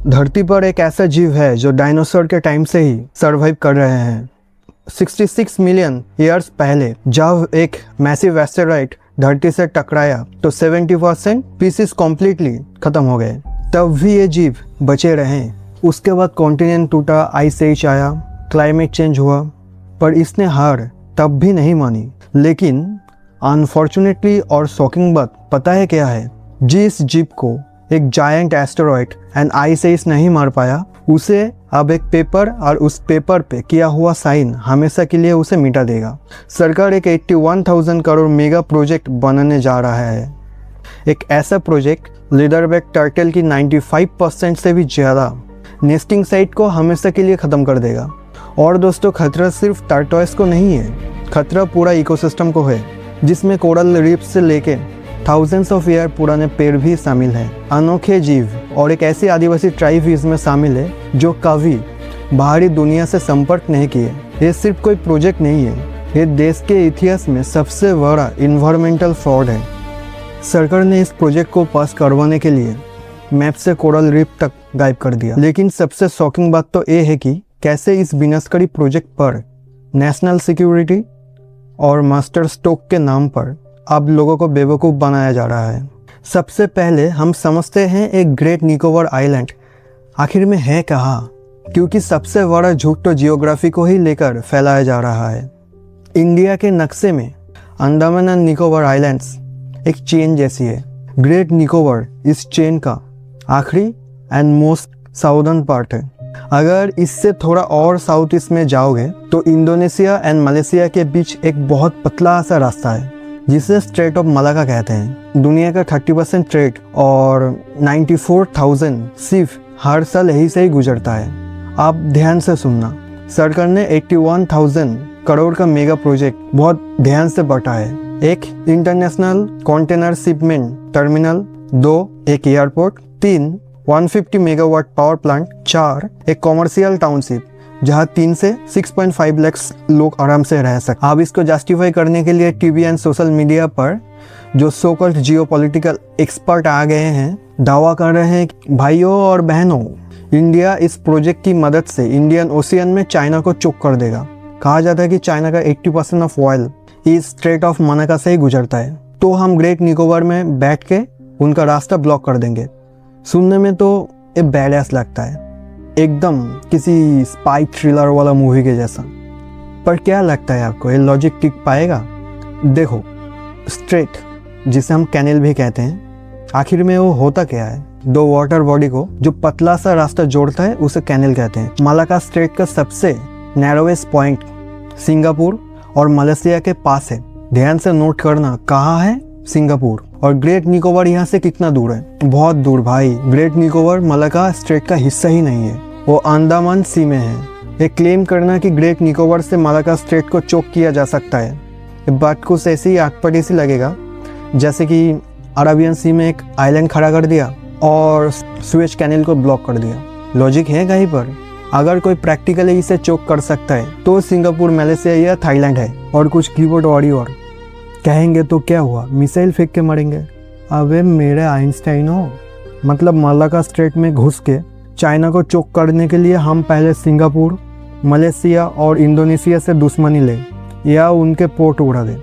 धरती पर एक ऐसा जीव है जो डायनासोर के टाइम से ही सर्वाइव कर रहे हैं। 66 मिलियन ईयर्स पहले जब एक मैसिव एस्टेरॉइड धरती से टकराया तो 70% पीसेस कम्प्लीटली खत्म हो गए। तब भी ये जीव बचे रहे। उसके बाद कॉन्टिनेंट टूटा, आइस एज आया, क्लाइमेट चेंज हुआ, पर इसने हार तब भी नहीं मानी। लेकिन अनफॉर्चुनेटली और शॉकिंग बात पता है क्या है? जिस जीव को एक giant asteroid and ice age नहीं मार पाया, उसे अब एक पेपर और उस पेपर पे किया हुआ साइन हमेशा के लिए उसे मिटा देगा। सरकार एक 81,000 करोड़ मेगा प्रोजेक्ट बनाने जा रहा है। एक ऐसा प्रोजेक्ट लीडरबैक टर्टल की 95% से भी ज़्यादा नेस्टिंग साइट को हमेशा के लिए ख़त्म कर देगा। और दोस्तों, खतरा सिर्फ टर्टॉइस को नहीं है, खतरा पूरा इकोसिस्टम को है, जिसमें कोरल रीफ्स से लेके थाउजेंड्स ऑफ ईयर पुराने पेड़ भी शामिल हैं। अनोखे जीव और एक ऐसी आदिवासी ट्राइब इसमें शामिल है जो कभी बाहरी दुनिया से संपर्क नहीं किए। ये सिर्फ कोई प्रोजेक्ट नहीं है, ये देश के इतिहास में सबसे बड़ा इन्वायरमेंटल फ्रॉड है। सरकार ने इस प्रोजेक्ट को पास करवाने के लिए मैप से कोरल रीफ तक गायब कर दिया। लेकिन सबसे शॉकिंग बात तो ये है कि कैसे इस विनाशकारी प्रोजेक्ट पर नेशनल सिक्योरिटी और मास्टर स्ट्रोक के नाम पर अब लोगों को बेवकूफ़ बनाया जा रहा है। सबसे पहले हम समझते हैं एक ग्रेट निकोबार आइलैंड आखिर में है कहाँ, क्योंकि सबसे बड़ा झूठ तो जियोग्राफी को ही लेकर फैलाया जा रहा है। इंडिया के नक्शे में अंडमान एंड निकोबार आइलैंड्स एक चेन जैसी है। ग्रेट निकोबार इस चेन का आखिरी एंड मोस्ट साउदर्न पार्ट है। अगर इससे थोड़ा और साउथ ईस्ट में जाओगे तो इंडोनेशिया एंड मलेशिया के बीच एक बहुत पतला सा रास्ता है जिसे स्ट्रेट ऑफ मलाका कहते हैं। दुनिया का 30% ट्रेड और 94,000 शिप हर साल यही से ही गुजरता है। आप ध्यान से सुनना, सरकार ने 81,000 करोड़ का मेगा प्रोजेक्ट बहुत ध्यान से बांटा है। एक इंटरनेशनल कंटेनर शिपमेंट टर्मिनल, 2 एक एयरपोर्ट, 3 150 मेगावाट पावर प्लांट, 4 एक कॉमर्शियल टाउनशिप जहां 3 से 6.5 लाख लोग आराम से रह सकते। अब इसको जस्टिफाई करने के लिए टीवी एंड सोशल मीडिया पर जो सो कॉल्ड जियोपॉलिटिकल एक्सपर्ट आ गए हैं, दावा कर रहे हैं कि भाइयों और बहनों, इंडिया इस प्रोजेक्ट की मदद से इंडियन ओशियन में चाइना को चोक कर देगा। कहा जाता है कि चाइना का 80% ऑफ ऑयल इस स्ट्रेट ऑफ मलाका से ही गुजरता है, तो हम ग्रेट निकोबार में बैठ के उनका रास्ता ब्लॉक कर देंगे। सुनने में तो ये बैडएस लगता है, एकदम किसी स्पाई थ्रिलर वाला मूवी के जैसा। पर क्या लगता है आपको, ये लॉजिक टिक पाएगा? देखो, स्ट्रेट जिसे हम कैनल भी कहते हैं, आखिर में वो होता क्या है? 2 वाटर बॉडी को जो पतला सा रास्ता जोड़ता है उसे कैनल कहते हैं। मलाका स्ट्रेट का सबसे नैरोवेस्ट पॉइंट सिंगापुर और मलेशिया के पास है। ध्यान से नोट करना, कहाँ है? सिंगापुर। और ग्रेट निकोबार यहाँ से कितना दूर है? बहुत दूर भाई। ग्रेट निकोबार मलाका स्ट्रेट का हिस्सा ही नहीं है, वो अंडमान सी में है। ये क्लेम करना कि ग्रेट निकोबार से मलाका स्ट्रेट को चोक किया जा सकता है, ये बात कुछ ऐसी ही आटपटी सी लगेगा जैसे कि अरेबियन सी में एक आइलैंड खड़ा कर दिया और सुएज कैनल को ब्लॉक कर दिया। लॉजिक है कहीं पर? अगर कोई प्रैक्टिकली इसे चोक कर सकता है तो सिंगापुर, मलेशिया या थाईलैंड है। और कुछ कीबोर्ड और कहेंगे तो क्या हुआ, मिसाइल फेंक के मरेंगे। अबे मेरे आइंस्टाइन हो, मतलब मलाका स्ट्रेट में घुस के चाइना को चोक करने के लिए हम पहले सिंगापुर, मलेशिया और इंडोनेशिया से दुश्मनी ले या उनके पोर्ट उड़ा दे।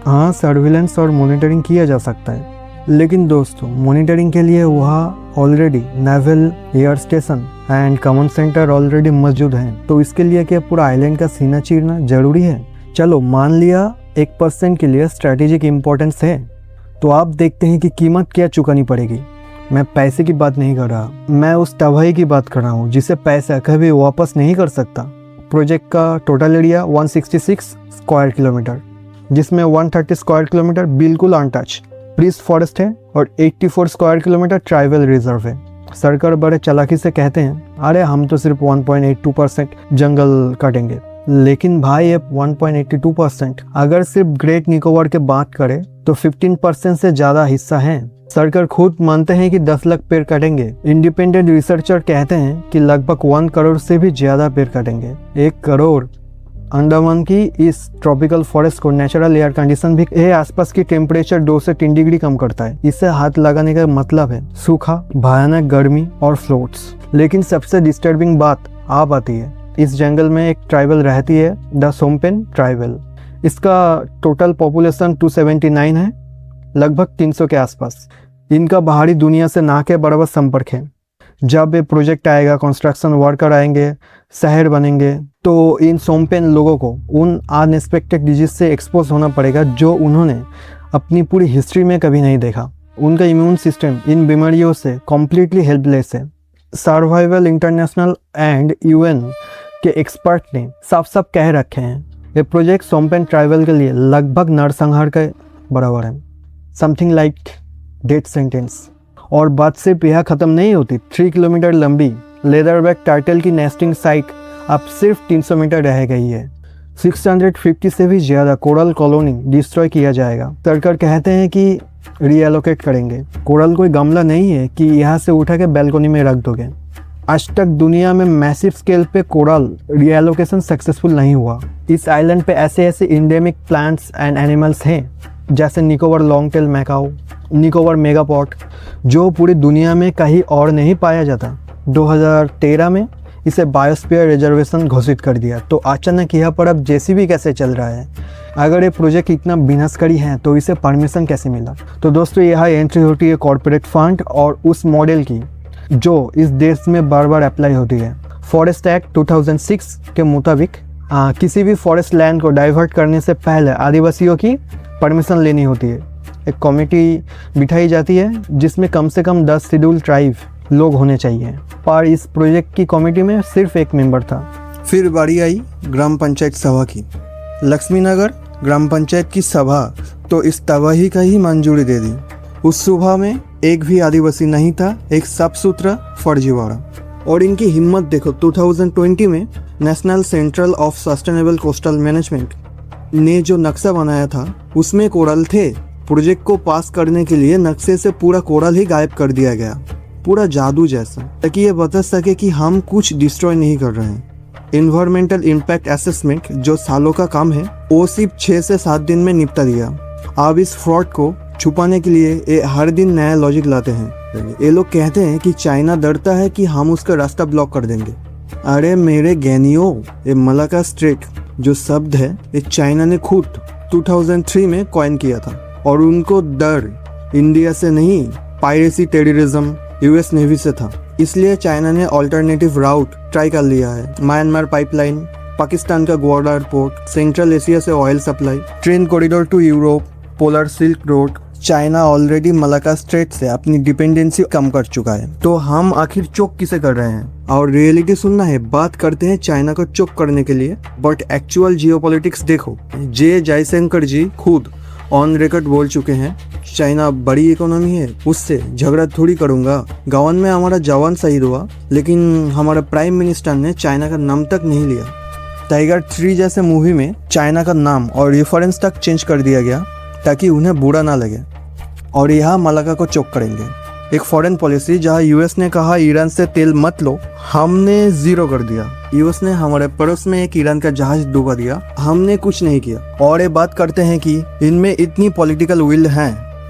हाँ, सर्विलेंस और मॉनिटरिंग किया जा सकता है, लेकिन दोस्तों मॉनिटरिंग के लिए वहाँ already naval, air station and command centre already मौजूद हैं। तो इसके लिए क्या पूरा आइलैंड का सीना चीरना जरूरी है? चलो मान लिया 1% के लिए स्ट्रैटेजिक इम्पोर्टेंस है, तो आप देखते हैं कि कीमत क्या चुकानी पड़ेगी। मैं पैसे की बात नहीं कर रहा, मैं उस तबाही की बात कर रहा हूँ जिसे पैसा कभी वापस नहीं कर सकता। प्रोजेक्ट का टोटल एरिया 166 स्क्वायर किलोमीटर, जिसमें 130 स्क्वायर किलोमीटर बिल्कुल अनटच प्रीस्ट फॉरेस्ट है और 84 स्क्वायर किलोमीटर ट्राइबल रिजर्व है। सरकार बड़े चालाकी से कहते हैं, अरे हम तो सिर्फ 1.82% जंगल काटेंगे, लेकिन भाई ये 1.82% अगर सिर्फ ग्रेट निकोबार के बात करें तो 15% से ज़्यादा हिस्सा है। सरकार खुद मानते हैं कि 10 लाख पेड़ काटेंगे। इंडिपेंडेंट रिसर्चर कहते हैं कि लगभग 1 करोड़ से भी ज़्यादा पेड़ काटेंगे। 1 करोड़। अंडमान की इस ट्रॉपिकल फॉरेस्ट को नेचुरल एयर कंडीशन भी ये आसपास की टेम्परेचर 2 से 3 डिग्री कम करता है। इससे हाथ लगाने का मतलब है सूखा, भयानक गर्मी और फ्लोट्स। लेकिन सबसे डिस्टर्बिंग बात आप आती है, इस जंगल में एक ट्राइबल रहती है, द सोमपेन ट्राइबल। इसका टोटल पॉपुलेशन 279 है, लगभग 300 के आसपास। इनका बाहरी दुनिया से ना के बराबर संपर्क है। जब ये प्रोजेक्ट आएगा, कंस्ट्रक्शन वर्कर आएंगे, शहर बनेंगे, तो इन सोमपेन लोगों को उन अनएक्सपेक्टेड डिजीज से एक्सपोज होना पड़ेगा जो उन्होंने अपनी पूरी हिस्ट्री में कभी नहीं देखा। उनका इम्यून सिस्टम इन बीमारियों से कम्प्लीटली हेल्पलेस है। सर्वाइवल इंटरनेशनल एंड यूएन के एक्सपर्ट ने साफ साफ कह रखे हैं, ये प्रोजेक्ट सोमपेन ट्राइबल के लिए लगभग नरसंहार के बराबर है, समथिंग लाइक डेथ सेंटेंस। और बात सिर्फ यह ख़त्म नहीं होती। 3 किलोमीटर लंबी लेदरबैक टर्टल की नेस्टिंग साइट अब सिर्फ 300 मीटर रह गई है। 650 से भी ज़्यादा कोरल कॉलोनी डिस्ट्रॉय किया जाएगा। सरकार कहते हैं कि रीएलोकेट करेंगे। कोरल कोई गमला नहीं है कि यहाँ से उठा के बैल्कनी में रख दोगे। आज तक दुनिया में मैसिव स्केल पे कोरल रीएलोकेशन सक्सेसफुल नहीं हुआ। इस आइलैंड पे ऐसे ऐसे इंडेमिक प्लांट्स एंड एनिमल्स हैं जैसे Nicobar long tail macaque, Nicobar megapode, जो पूरी दुनिया में कहीं और नहीं पाया जाता। 2013 में इसे बायोस्फीयर रिजर्वेशन घोषित कर दिया। तो अचानक यहाँ पर अब जेसीबी कैसे चल रहा है? अगर ये प्रोजेक्ट इतना विनाशकारी है तो इसे परमिशन कैसे मिला? तो दोस्तों, यहाँ एंट्री होती है कॉर्पोरेट फंड और उस मॉडल की जो इस देश में बार बार अप्लाई होती है। फॉरेस्ट एक्ट 2006 के मुताबिक किसी भी फॉरेस्ट लैंड को डाइवर्ट करने से पहले आदिवासियों की परमिशन लेनी होती है। एक कमेटी बिठाई जाती है जिसमें कम से कम 10 शेड्यूल ट्राइब लोग होने चाहिए, पर इस प्रोजेक्ट की कमेटी में सिर्फ एक मेंबर था। फिर बारी आई ग्राम पंचायत सभा की। लक्ष्मीनगर ग्राम पंचायत की सभा तो इस तबाही का ही मंजूरी दे दी। उस सभा में एक भी आदिवासी नहीं था, एक साफ सुथरा फर्जीवाड़ा। और इनकी हिम्मत देखो, 2020 में national central of sustainable coastal management ने जो नक्शा बनाया था उसमें कोरल थे। प्रोजेक्ट को पास करने के लिए नक्शे से पूरा कोरल ही गायब कर दिया गया, पूरा जादू जैसा, ताकि ये बता सके कि हम कुछ डिस्ट्रॉय नहीं कर रहे हैं। इन्वायरमेंटल इम्पैक्ट असेसमेंट जो सालों का काम है वो सिर्फ 6 से 7 दिन में निपटा दिया। अब इस फ्रॉड को छुपाने के लिए ये हर दिन नया लॉजिक लाते हैं। ये लोग कहते हैं कि चाइना डरता है कि हम उसका रास्ता ब्लॉक कर देंगे। अरे मेरे ज्ञानियों, ये मलाका स्ट्रेट जो शब्द है ये चाइना ने खुद 2003 में कॉइन किया था। और उनको डर इंडिया से नहीं, पायरेसी टेररिज्म यूएस नेवी से था। इसलिए चाइना ने ऑल्टरनेटिव राउट ट्राई कर लिया है। म्यांमार पाइपलाइन, पाकिस्तान का ग्वादर पोर्ट, सेंट्रल एशिया से oil supply, train corridor to Europe, Polar Silk Road. China already Malacca Strait से अपनी डिपेंडेंसी कम कर चुका है। तो हम आखिर चोक किसे कर रहे हैं? और रियलिटी सुनना है, बात करते हैं चाइना को चोक करने के लिए, बट एक्चुअल जियोपॉलिटिक्स देखो। जे जयशंकर जी खुद ऑन रिकॉर्ड बोल चुके हैं, चाइना बड़ी इकोनॉमी है, उससे झगड़ा थोड़ी करूंगा। गावन में हमारा जवान शहीद हुआ, लेकिन हमारा प्राइम मिनिस्टर ने चाइना का नाम तक नहीं लिया। टाइगर 3 जैसे मूवी में चाइना का नाम और रेफरेंस तक चेंज कर दिया गया ताकि उन्हें बुरा ना लगे। और यहाँ मलाका को चोक करेंगे। एक फॉरेन पॉलिसी जहाँ यूएस ने कहा ईरान से तेल मत लो, हमने जीरो कर दिया। यूएस ने हमारे पड़ोस में एक ईरान का जहाज डुबा दिया, हमने कुछ नहीं किया। और ये बात करते हैं कि इनमें इतनी पॉलिटिकल विल है,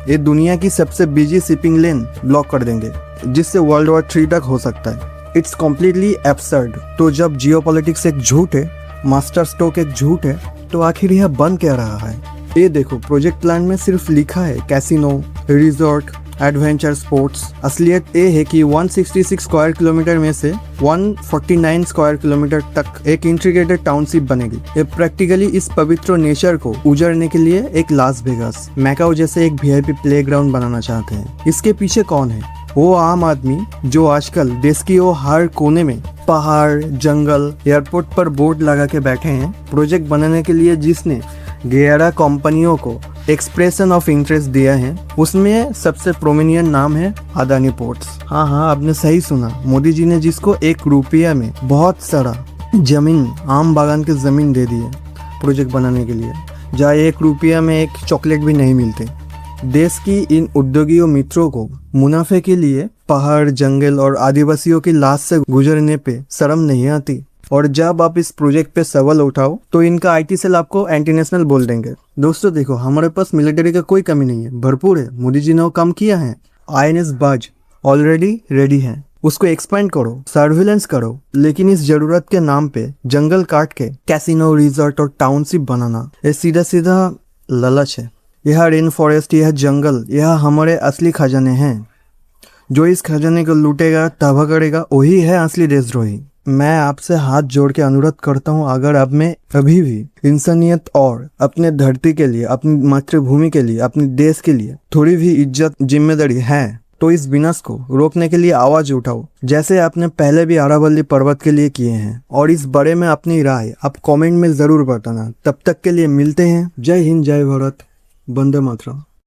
ये दुनिया की सबसे बिजी शिपिंग लेन ब्लॉक कर देंगे, जिससे वर्ल्ड वॉर 3 तक हो सकता है। It's completely absurd. तो जब जियोपॉलिटिक्स एक झूठ है, मास्टर स्ट्रोक एक झूठ है, तो आखिर यह बन क्या रहा है? ये देखो, प्रोजेक्ट प्लान में सिर्फ लिखा है कैसीनो, रिजॉर्ट, एडवेंचर स्पोर्ट्स। असलियत ये है कि 166 स्क्वायर किलोमीटर में से 149 स्क्वायर किलोमीटर तक एक इंटीग्रेटेड टाउनशिप बनेगी। ये प्रैक्टिकली इस पवित्र नेचर को उजड़ने के लिए एक लास वेगास, मैकाओ जैसे एक वीआईपी प्लेग्राउंड बनाना चाहते हैं। इसके पीछे कौन है? वो आम आदमी जो आजकल देश की वो हर कोने में पहाड़, जंगल, एयरपोर्ट पर बोर्ड लगा के बैठे हैं प्रोजेक्ट बनाने के लिए, जिसने 11 कंपनियों को एक्सप्रेशन ऑफ इंटरेस्ट दिया है। उसमें सबसे प्रोमिनियंट नाम है अदानी पोर्ट्स। हाँ, आपने सही सुना, मोदी जी ने जिसको 1 रुपया में बहुत सारा जमीन, आम बागान की जमीन दे दी है प्रोजेक्ट बनाने के लिए, जहाँ 1 रुपया में एक चॉकलेट भी नहीं मिलते। देश की इन उद्योगियों मित्रों को मुनाफे के लिए पहाड़, जंगल और आदिवासियों की लाश से गुजरने पे शर्म नहीं आती। और जब आप इस प्रोजेक्ट पे सवाल उठाओ तो इनका आईटी सेल आपको एंटी नेशनल बोल देंगे। दोस्तों देखो, हमारे पास मिलिट्री का कोई कमी नहीं है, भरपूर है। मोदी जी ने वो काम किया है। INS बाज ऑलरेडी रेडी है। उसको एक्सपेंड करो, सर्विलेंस करो, लेकिन इस जरूरत के नाम पे जंगल काट के कैसीनो, रिजॉर्ट और टाउनशिप बनाना ये सीधा सीधा लालच है। यह रेन फॉरेस्ट, यह जंगल, यह हमारे असली खजाने हैं। जो इस खजाने को लूटेगा, तबाह करेगा, वही है असली देशद्रोही। मैं आपसे हाथ जोड़ के अनुरोध करता हूँ, अगर आप में अभी भी इंसानियत और अपने धरती के लिए, अपनी मातृभूमि के लिए, अपने देश के लिए थोड़ी भी इज्जत, जिम्मेदारी है, तो इस विनाश को रोकने के लिए आवाज उठाओ, जैसे आपने पहले भी अरावली पर्वत के लिए किए हैं। और इस बारे में अपनी राय आप कमेंट में जरूर बताना। तब तक के लिए मिलते हैं। जय हिंद, जय भारत, वंदे मातरम।